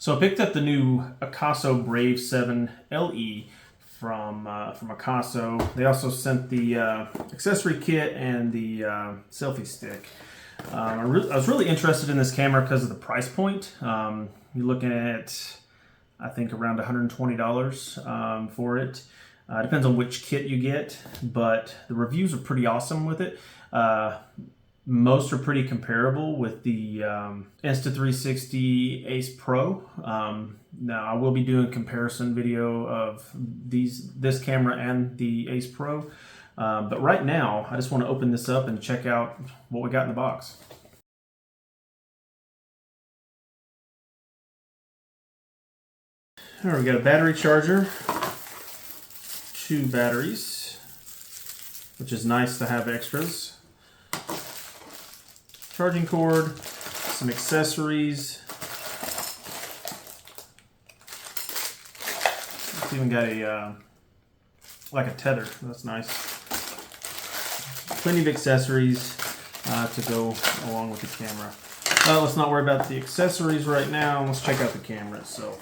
So I picked up the new Akaso Brave 7 LE from Akaso. They also sent the accessory kit and the selfie stick. I was really interested in this camera because of the price point. You're looking at, I think, around $120 for it. Depends on which kit you get, but the reviews are pretty awesome with it. Most are pretty comparable with the Insta360 Ace Pro. Now I will be doing a comparison video of this camera and the Ace Pro. But right now, I just want to open this up and check out what we got in the box. All right, we got a battery charger, 2 batteries, which is nice to have extras. Charging cord, some accessories. It's even got a like a tether. That's nice. Plenty of accessories to go along with the camera. Let's not worry about the accessories right now. Let's check out the camera itself.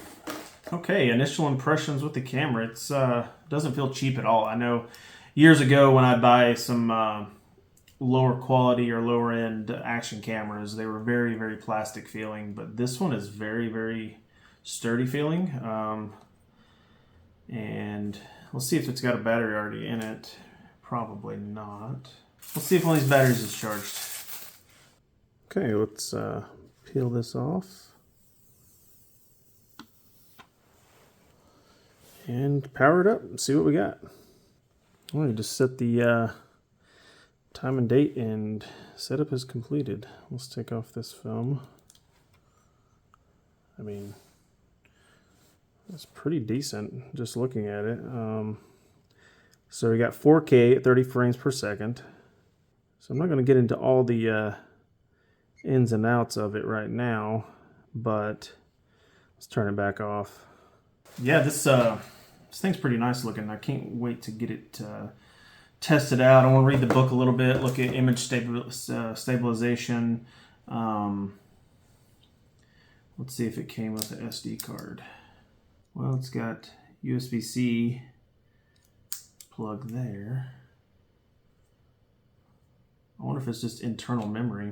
Okay, initial impressions with the camera. It's doesn't feel cheap at all. I know years ago when I'd buy some lower quality or lower end action cameras, they were very, very plastic feeling, but this one is very, very sturdy feeling. And we'll see if it's got a battery already in it. Probably not. We'll see if one of these batteries is charged. Okay, let's peel this off and power it up and see what we got. Well, you just set the time and date, and setup is completed. Let's take off this film. I mean, it's pretty decent just looking at it. So we got 4K at 30 frames per second. So I'm not going to get into all the ins and outs of it right now, but let's turn it back off. Yeah, this thing's pretty nice looking. I can't wait to get it test it out. I want to read the book a little bit, look at image stabilization. Let's see if it came with an SD card. Well, it's got USB-C plug there. I wonder if it's just internal memory.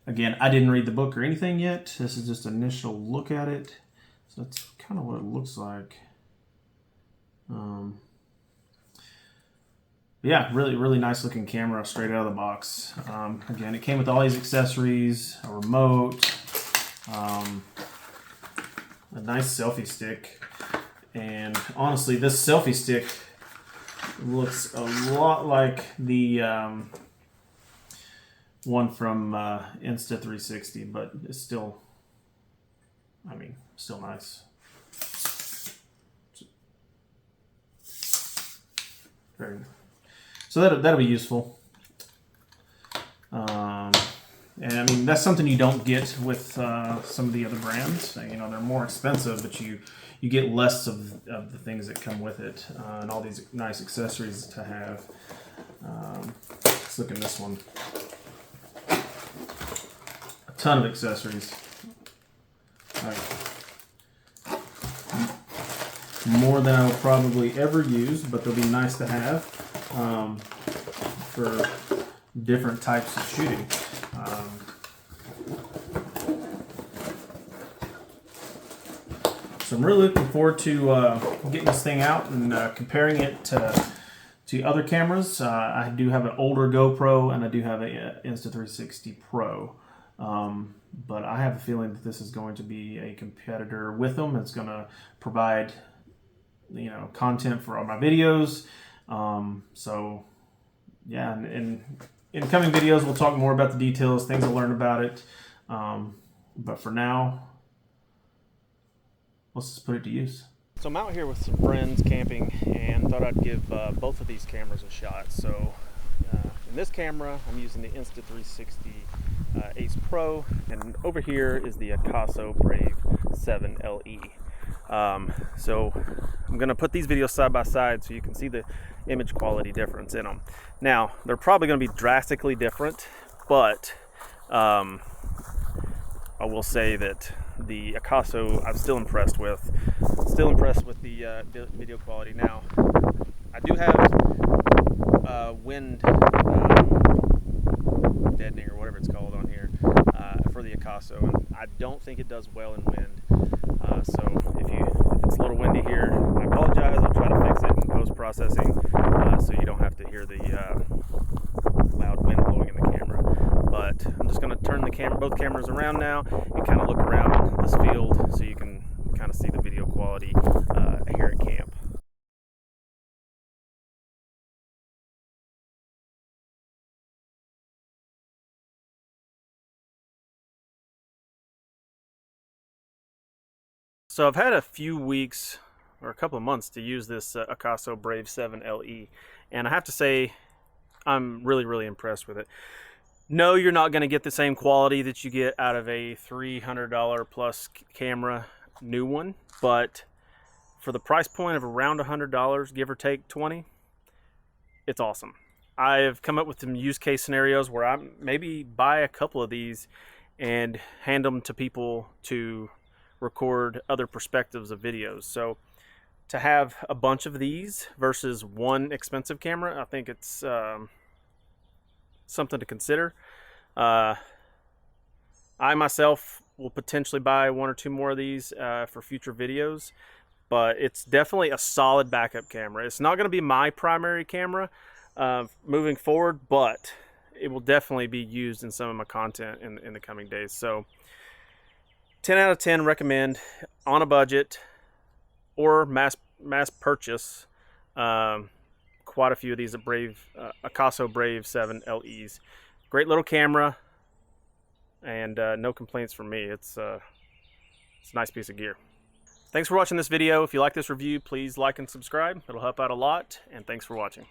Again, I didn't read the book or anything yet. This is just an initial look at it. So that's kind of what it looks like. Yeah, really, really nice looking camera straight out of the box. Again, it came with all these accessories, a remote, a nice selfie stick. And honestly, this selfie stick looks a lot like the one from Insta360, but it's still, I mean, still nice. Very nice. So that'll be useful. And I mean, that's something you don't get with some of the other brands. You know, they're more expensive, but you get less of the things that come with it, and all these nice accessories to have. Let's look at this one. A ton of accessories. More than I will probably ever use, but they'll be nice to have for different types of shooting. So I'm really looking forward to getting this thing out and comparing it to other cameras. I do have an older GoPro and I do have an Insta360 Pro. But I have a feeling that this is going to be a competitor with them. It's going to provide, you know, content for all my videos. So yeah, and in coming videos we'll talk more about the details, things I learned about it. But for now, let's just put it to use. So I'm out here with some friends camping and thought I'd give both of these cameras a shot. So in this camera I'm using the Insta360 Ace Pro, and over here is the Akaso Brave 7 LE. So I'm going to put these videos side by side so you can see the image quality difference in them. Now, they're probably going to be drastically different, but I will say that the Akaso I'm still impressed with. Still impressed with the video quality. Now, I do have wind deadening or whatever it's called on here for the Akaso, and I don't think it does well in wind. So if it's a little windy here, I apologize. I'll try to fix it in post-processing so you don't have to hear the loud wind blowing in the camera. But I'm just going to turn both cameras around now and kind of look around this field so you can kind of see the video quality here at camp. So I've had a few weeks or a couple of months to use this Akaso Brave 7 LE, and I have to say I'm really impressed with it. No, you're not going to get the same quality that you get out of a $300 plus camera new one, but for the price point of around $100, give or take 20, it's awesome. I've come up with some use case scenarios where I maybe buy a couple of these and hand them to people to record other perspectives of videos. So to have a bunch of these versus one expensive camera, I think it's something to consider. I myself will potentially buy one or two more of these for future videos, but it's definitely a solid backup camera. It's not going to be my primary camera moving forward, but it will definitely be used in some of my content in the coming days. So 10 out of 10 recommend on a budget or mass purchase. Quite a few of these at Akaso Brave 7 LEs. Great little camera, and no complaints from me. It's a nice piece of gear. Thanks for watching this video. If you like this review, please like and subscribe. It'll help out a lot, and thanks for watching.